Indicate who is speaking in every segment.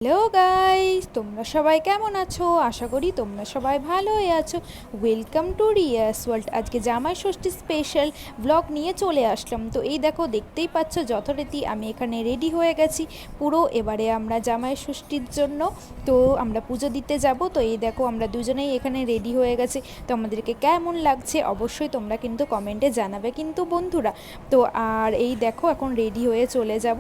Speaker 1: Hello guys, তোমরা সবাই কেমন আছো? আশা করি তোমরা সবাই ভালোই আছো। Welcome to Riya's world. আজকে জামাই ষষ্ঠী স্পেশাল ব্লগ নিয়ে চলে আসলাম। তো এই দেখো, দেখতেই পাচ্ছ যথারীতি আমি এখানে রেডি হয়ে গেছি পুরো। এবারে আমরা জামাই ষষ্ঠীর জন্য তো আমরা পুজো দিতে যাব। তো এই দেখো, আমরা দুজনেই এখানে রেডি হয়ে গেছি। তো আমাদেরকে কেমন লাগছে অবশ্যই তোমরা কিন্তু কমেন্টে জানাবে কিন্তু বন্ধুরা। তো আর এই দেখো, এখন রেডি হয়ে চলে যাব।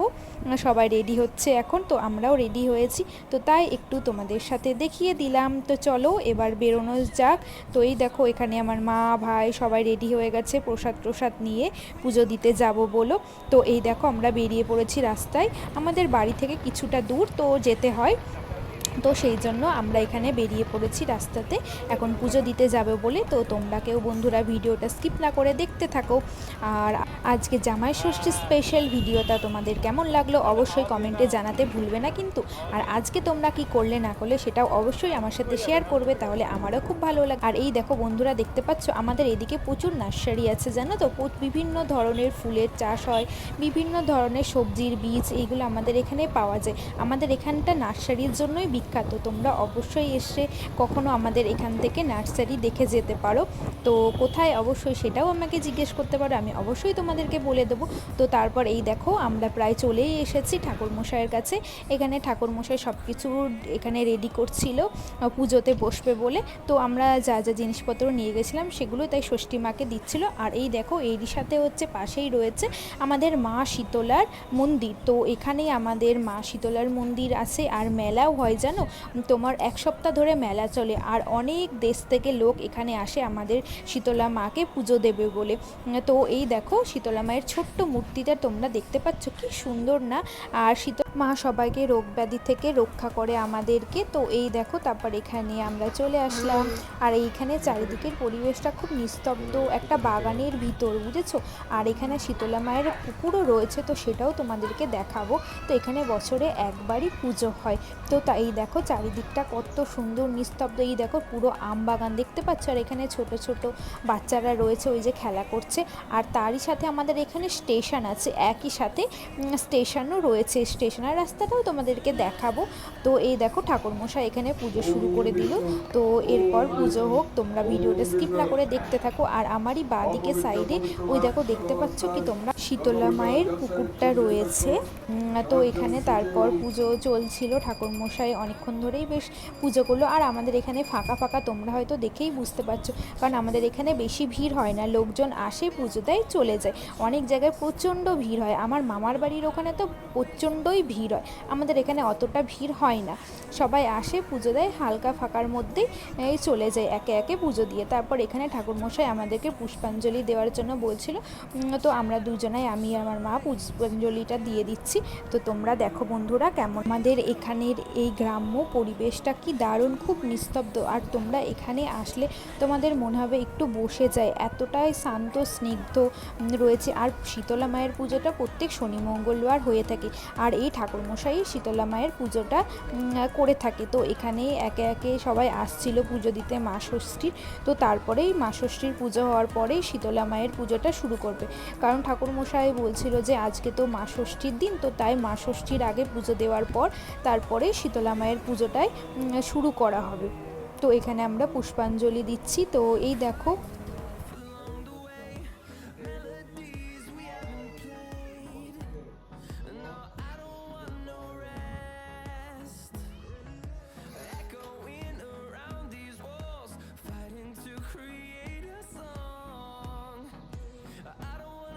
Speaker 1: সবাই রেডি হচ্ছে এখন, তো আমরাও রেডি হয়েছি। তো তাই একটু তোমাদের সাথে দেখিয়ে দিলাম। তো চলো এবার বেরোনো যাক। তো এই দেখো, এখানে আমার মা ভাই সবাই রেডি হয়ে গেছে প্রসাদ নিয়ে পুজো দিতে যাব বলো। তো এই দেখো, আমরা বেরিয়ে পড়েছি রাস্তায়। আমাদের বাড়ি থেকে কিছুটা দূর তো যেতে হয়, তো সেই জন্য আমরা এখানে বেরিয়ে পড়েছি রাস্তাতে এখন পুজো দিতে যাবে বলে। তো তোমরা কেউ বন্ধুরা ভিডিওটা স্কিপ না করে দেখতে থাকো। আর আজকে জামাই ষষ্ঠী স্পেশাল ভিডিওটা তোমাদের কেমন লাগলো অবশ্যই কমেন্টে জানাতে ভুলবে না কিন্তু। আর আজকে তোমরা কি করলে না করলে সেটাও অবশ্যই আমার সাথে শেয়ার করবে, তাহলে আমারও খুব ভালো লাগে। আর এই দেখো বন্ধুরা, দেখতে পাচ্ছ আমাদের এদিকে প্রচুর নার্সারি আছে জানো তো। বিভিন্ন ধরনের ফুলের চাষ হয়, বিভিন্ন ধরনের সবজির বীজ, এইগুলো আমাদের এখানে পাওয়া যায়। আমাদের এখানটা নার্সারির জন্যই বিখ্যাত। তোমরা অবশ্যই এসে কখনো আমাদের এখান থেকে নার্সারি দেখে যেতে পারো। তো কোথায় অবশ্যই সেটাও আমাকে জিজ্ঞেস করতে পারো, আমি অবশ্যই তোমাদেরকে বলে দেবো। তো তারপর এই দেখো, আমরা প্রায় চলেই এসেছি ঠাকুরমশাইয়ের কাছে। এখানে ঠাকুরমশাই সব কিছু এখানে রেডি করছিল পুজোতে বসবে বলে। তো আমরা যা যা জিনিসপত্র নিয়ে গেছিলাম সেগুলো তাই ষষ্ঠী মাকে দিচ্ছিল। আর এই দেখো, এরই সাথে হচ্ছে পাশেই রয়েছে আমাদের মা শীতলার মন্দির। তো এখানেই আমাদের মা শীতলার মন্দির আছে, আর মেলাও হয় জানো। তোমার এক সপ্তাহ ধরে মেলা চলে, আর অনেক দেশ থেকে লোক এখানে আসে আমাদের শীতলা মাকে পুজো দেবে বলে। তো এই দেখো, শীতলা মায়ের ছোট্ট মূর্তিটা তোমরা দেখতে পাচ্ছ, কি সুন্দর না। আর শীতলা মা সবাইকে রোগ ব্যাধি থেকে রক্ষা করে আমাদেরকে। তো এই দেখো, তারপর এখানে আমরা চলে আসলাম। আর এইখানে চারিদিকের পরিবেশটা খুব নিস্তব্ধ, একটা বাগানের ভিতর, বুঝেছো। আর এখানে শীতলা মায়ের পুকুরও রয়েছে, তো সেটাও তোমাদেরকে দেখাবো। তো এখানে বছরে একবারই পুজো হয়। তো তাই দেখো চারিদিকটা কত সুন্দর নিস্তব্ধ। এই দেখো পুরো আম বাগান দেখতে পাচ্ছ, আর এখানে ছোট ছোট বাচ্চারা রয়েছে ওই যে খেলা করছে। আর তারই সাথে আমাদের এখানে স্টেশন আছে, একই সাথে স্টেশনও রয়েছে। স্টেশনের রাস্তাটাও তোমাদেরকে দেখাবো। তো এই দেখো, ঠাকুরমশাই এখানে পুজো শুরু করে দিল। তো এরপর পুজো হোক, তোমরা ভিডিওটা স্কিপ না করে দেখতে থাকো। আর আমারই বাঁদিকে সাইডে ওই দেখো, দেখতে পাচ্ছ কি তোমরা, শীতলা মায়ের পুকুরটা রয়েছে। তো এখানে তারপর পুজো চলছিল, ঠাকুরমশাই অনেকক্ষণ ধরেই বেশ পুজো করলো। আর আমাদের এখানে ফাঁকা ফাঁকা, তোমরা হয়তো দেখেই বুঝতে পারছো, কারণ আমাদের এখানে বেশি ভিড় হয় না। লোকজন আসে, পুজো দেয়, চলে যায়। অনেক জায়গায় প্রচণ্ড ভিড় হয়, আমার মামার বাড়ির ওখানে তো প্রচণ্ডই ভিড় হয়। আমাদের এখানে অতটা ভিড় হয় না, সবাই আসে, পুজো দেয়, হালকা ফাঁকার মধ্যেই চলে যায় একে একে পুজো দিয়ে। তারপর এখানে ঠাকুরমশাই আমাদেরকে পুষ্পাঞ্জলি দেওয়ার জন্য বলছিল। তো আমরা দুজনাই, আমি আর আমার মা, পুষ্পাঞ্জলিটা দিয়ে দিচ্ছি। তো তোমরা দেখো বন্ধুরা কেমন আমাদের এখানের এই গ্রাম্য পরিবেশটা, কি দারুণ, খুব নিস্তব্ধ। আর তোমরা এখানে আসলে তোমাদের মনে হবে একটু বসে যায়, এতটাই শান্ত স্নিগ্ধ রয়েছে। আর শীতলা মায়ের পুজোটা প্রত্যেক শনি মঙ্গলবার হয়ে থাকে, আর এই ঠাকুরমশাই শীতলা মায়ের পুজোটা করে থাকে। তো এখানে একে একে সবাই আসছিল পুজো দিতে মা ষষ্ঠীর। তো তারপরেই মা ষষ্ঠীর পুজো হওয়ার পরেই শীতলা মায়ের পুজোটা শুরু করবে, কারণ ঠাকুরমশাই বলছিল যে আজকে তো মা ষষ্ঠীর দিন, তো তাই মা ষষ্ঠীর আগে পুজো দেওয়ার পর তারপরে শীতলা মায়ের পুজোটাই শুরু করা হবে। তো এখানে আমরা পুষ্পাঞ্জলি দিচ্ছি। তো এই দেখো,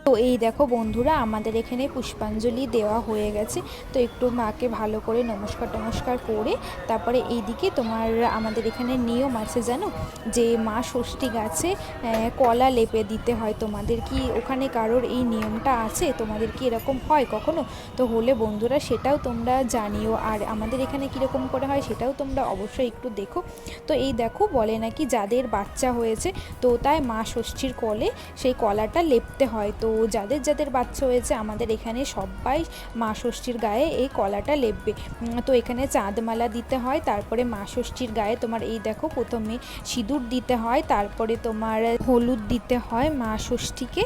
Speaker 1: তো এই দেখো বন্ধুরা, আমাদের এখানে পুষ্পাঞ্জলি দেওয়া হয়ে গেছে। তো একটু মাকে ভালো করে নমস্কার করে তারপরে এইদিকে তোমার আমাদের এখানে নিয়ম আছে জানো, যে মা ষষ্ঠী গাছে কলা লেপে দিতে হয়। তোমাদের কি ওখানে কারোর এই নিয়মটা আছে? তোমাদের কি এরকম হয় কখনো? তো হলে বন্ধুরা সেটাও তোমরা জানিও। আর আমাদের এখানে কীরকম করে হয় সেটাও তোমরা অবশ্যই একটু দেখো। তো এই দেখো, বলে নাকি যাদের বাচ্চা হয়েছে তো তাই মা ষষ্ঠীর কলে সেই কলাটা লেপতে হয়। তো যাদের যাদের বাচ্চা হয়েছে আমাদের এখানে সবাই মা ষষ্ঠীর গায়ে এই কলাটা লেপবে। তো এখানে চাঁদমালা দিতে হয়, তারপরে মা ষষ্ঠীর গায়ে তোমার এই দেখো প্রথমে সিঁদুর দিতে হয়, তারপরে তোমার হলুদ দিতে হয় মা ষষ্ঠীকে।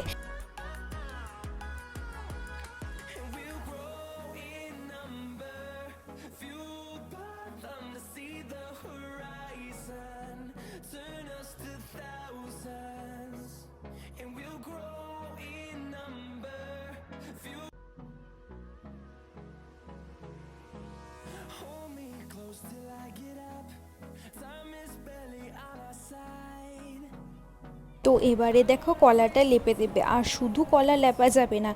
Speaker 1: তো এবারে দেখো কলাটা লেপে দেবে, আর শুধু কলা লেপা যাবে না,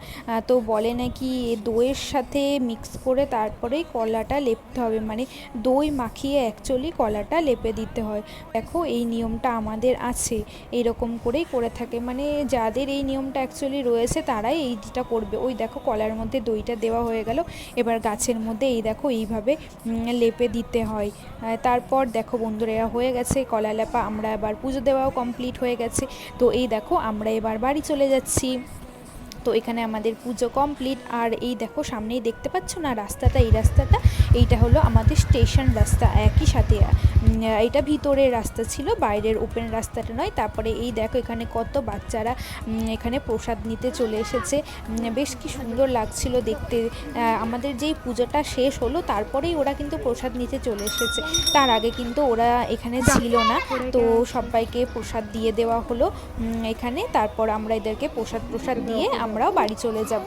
Speaker 1: তো বলে নাকি দইয়ের সাথে মিক্স করে তারপরেই কলাটা লেপতে হবে, মানে দই মাখিয়ে অ্যাকচুয়ালি কলাটা লেপে দিতে হয়। দেখো এই নিয়মটা আমাদের আছে, এরকম করেই করে থাকে, মানে যাদের এই নিয়মটা অ্যাকচুয়ালি রয়েছে তারাই এইটা করবে। ওই দেখো কলার মধ্যে দইটা দেওয়া হয়ে গেল, এবার গাছের মধ্যে এই দেখো এইভাবে লেপে দিতে হয়। তারপর দেখো বন্ধুরা হয়ে গেছে কলা লেপা, আমরা এবার পুজো দেওয়াও কমপ্লিট হয়ে গেছে। তো এই দেখো আমরা এবার বাড়ি চলে যাচ্ছি। তো এখানে আমাদের পুজো কমপ্লিট, আর এই দেখো সামনেই দেখতে পাচ্ছ না রাস্তাটা, এই রাস্তাটা এইটা হলো আমাদের স্টেশন রাস্তা, একই সাথে এইটা ভিতরের রাস্তা ছিল, বাইরের ওপেন রাস্তাটা নয়। তারপরে এই দেখো এখানে কত বাচ্চারা এখানে প্রসাদ নিতে চলে এসেছে, বেশ কি সুন্দর লাগছিল দেখতে। আমাদের যেই পুজোটা শেষ হলো তারপরেই ওরা কিন্তু প্রসাদ নিতে চলে এসেছে, তার আগে কিন্তু ওরা এখানে ছিল না। তো সবাইকে প্রসাদ দিয়ে দেওয়া হলো এখানে, তারপর আমরা এদেরকে প্রসাদ দিয়ে আমরাও বাড়ি চলে যাব।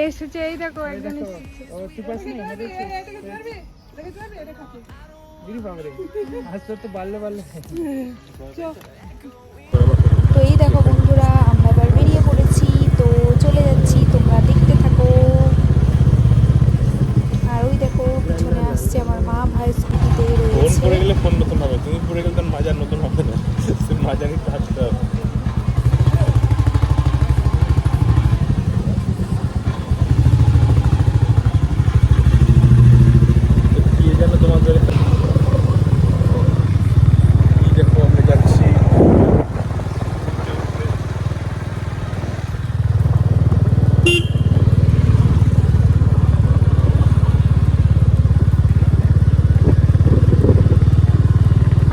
Speaker 2: এসেছে এই দেখো একজন
Speaker 1: তো এই দেখো বন্ধুরা আমরা এবার বেরিয়ে পড়েছি, তো চলে যাচ্ছি, তোমরা দেখতে থাকো। আর ওই দেখো পিছনে আসছে আমার মা, ভাই স্কুটিতে রয়েছে।
Speaker 3: ফোন পড়ে গেলে ফোন নতুন হবে, তুমি পড়ে গেলে তার মাজা নতুন হবে না, মাজা নিতে আসতে হবে। কি জানো তোমাদের কি দেখো আমরা যাচ্ছি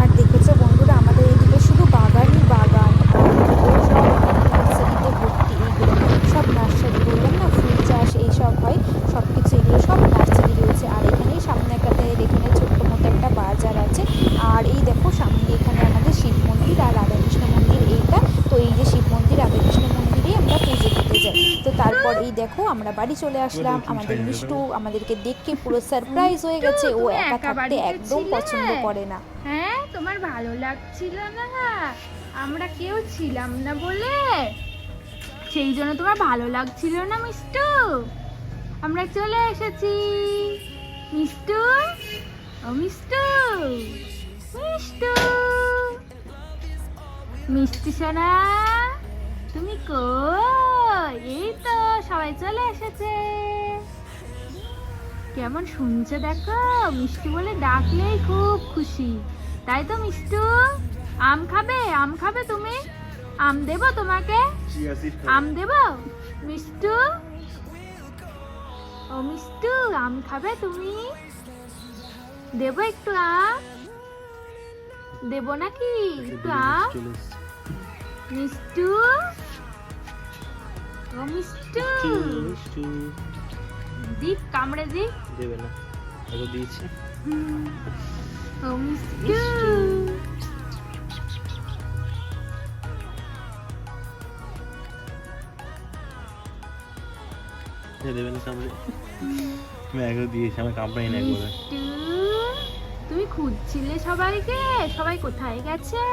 Speaker 1: আর দেখেছো বন্ধুরা আমাদের এদিকে শুধু বাগানই বাগান, সব নার্সারিতে ভর্তি, এইগুলো সব নার্সারি, বললাম না ফুল চাষ এইসব হয়, সব কিছু এগুলো সব নার্সারি রয়েছে। আর এখানেই সামনে এখানে ছোট্ট মতো একটা বাজার আছে। আর এই দেখো সামনে এখানে আমাদের শিব মন্দির আর রাধাকৃষ্ণ মন্দির, এইটা তো এই যে শিব মন্দির রাধাকৃষ্ণ মন্দিরেই আমরা পুজো দিতে যাই। তো তারপর এই দেখো আমরা বাড়ি চলে আসলাম, আমাদের মিষ্টু আমাদেরকে দেখে পুরো সারপ্রাইজ হয়ে গেছে, ও একা থাকতে একদম পছন্দ করে না।
Speaker 2: হ্যাঁ তোমার ভালো লাগছিল না, আমরা কেউ ছিলাম না বলে সেই জন্য তোমার ভালো লাগছিল না মিষ্টু। আমরা চলে এসেছি মিষ্টু, ও মিষ্টু, মিষ্টু, মিষ্টি সোনা তুমি কই? এই তো সবাই চলে এসেছে, কেমন শুনছে দেখো, মিষ্টি বলে ডাকলেই খুব খুশি, তাই তো মিষ্টু? আম খাবে? আম খাবে তুমি? আম দেবো তোমাকে, আম দেবো মিষ্টু, ও মিষ্টু আম খাবে তুমি? দেবো একটু আম, দেবো নাকি একটু আম? মিষ্টু, ও মিষ্টু, দিক কামড়ে দিক,
Speaker 3: দেবে না, আগে দিয়েছি।
Speaker 2: ও মিষ্টু,
Speaker 3: দেবে না কামড়ে, আমি আগে দিয়েছি, আমার কামড়াই না একবার।
Speaker 2: মিষ্টু তুমি খুঁজছিলে সবাইকে, সবাই কোথায় গেছে?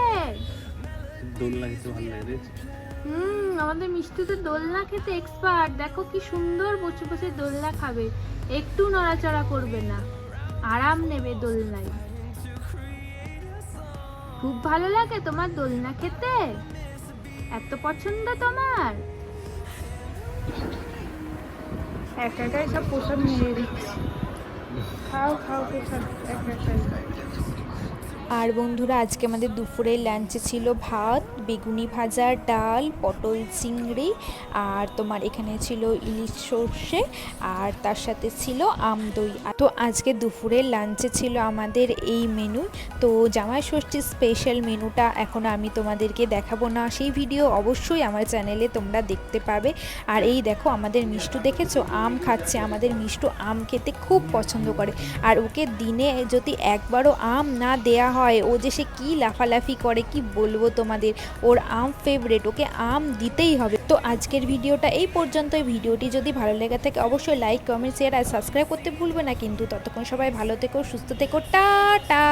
Speaker 3: দোলনা খেতে ভালো লাগে দেখছি।
Speaker 2: আমাদের মিষ্টি তো দোলনা খেতে এক্সপার্ট, দেখো কি সুন্দর বসে বসে দোলনা খাবে, একটু নড়াচড়া করবে না, আরাম নেবে দোলনায়। খুব ভালো লাগে তোমার দোলনা খেতে, এত পছন্দ তোমার? একা একাই সব প্রসাদ মেরে দিচ্ছি, খাও খাও প্রসাদ একা একাই।
Speaker 1: আর বন্ধুরা আজকে আমাদের দুপুরের লাঞ্চে ছিল ভাত, বেগুনি ভাজা, ডাল, পটল চিংড়ি, আর তোমার এখানে ছিল ইলিশ সর্ষে, আর তার সাথে ছিল আম দই। তো আজকে দুপুরের লাঞ্চে ছিল আমাদের এই মেনু। তো জামাই ষষ্ঠীর স্পেশাল মেনুটা এখন আমি তোমাদেরকে দেখাবো না, সেই ভিডিও অবশ্যই আমার চ্যানেলে তোমরা দেখতে পাবে। আর এই দেখো আমাদের মিষ্টু দেখেছো আম খাচ্ছে, আমাদের মিষ্টু আম খেতে খুব পছন্দ করে, আর ওকে দিনে যদি একবারও আম না দেয়া হয় ও যে সে কী লাফালাফি করে কি বলবো তোমাদের, ওর আম ফেভারেট, ওকে আম দিতেই হবে। তো আজকের ভিডিওটা এই পর্যন্ত। ভিডিওটি যদি ভালো লেগে থাকে অবশ্যই লাইক, কমেন্ট, শেয়ার আর সাবস্ক্রাইব করতে ভুলবে না কিন্তু। ততক্ষণ সবাই ভালো থেকো, সুস্থ থেকো, টাটা।